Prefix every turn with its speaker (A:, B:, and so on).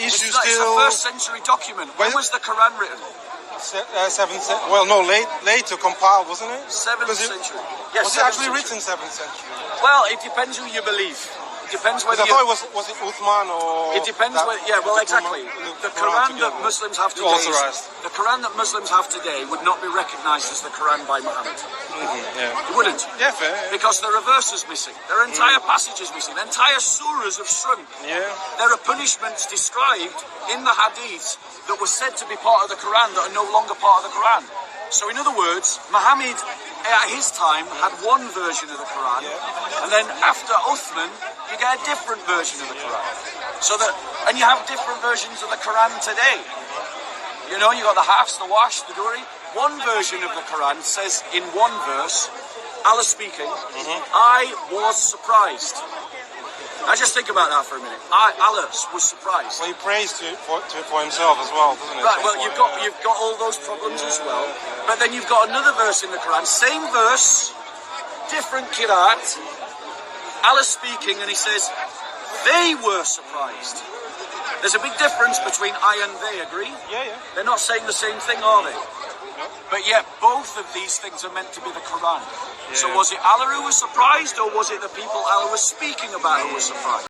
A: issue
B: It's
A: still...
B: a first century document. When was the Quran written?
A: 7th century. Well, no, later compiled, wasn't it?
B: 7th century. Yes,
A: was it actually written 7th century?
B: Well, it depends who you believe. It depends whether
A: I thought was it Uthman or...
B: It depends whether... Yeah, well, exactly. The Quran that Muslims have today... The Quran that Muslims have today would not be recognised as the Quran by Muhammad.
A: Yeah.
B: It wouldn't.
A: Yeah, fair.
B: Because there are verses missing. There are entire passages missing. Entire surahs have shrunk.
A: Yeah.
B: There are punishments described in the hadiths that were said to be part of the Quran that are no longer part of the Quran. So in other words, Muhammad at his time had one version of the Quran, and then after Uthman, you get a different version of the Quran. And you have different versions of the Quran today. You know, you got the Hafs, the Wash, the Duri. One version of the Quran says in one verse, Allah speaking, I was surprised. Now just think about that for a minute. Allah was surprised.
A: Well, he prays for himself as well, doesn't it?
B: Right. Well, you've got all those problems as well. But then you've got another verse in the Quran, same verse, different qiraat. Allah speaking, and he says, they were surprised. There's a big difference between I and they. Agree?
A: Yeah.
B: They're not saying the same thing, are they?
A: No.
B: But yet both of these things are meant to be the Quran. So was it Allah who was surprised, or was it the people Allah was speaking about who were surprised?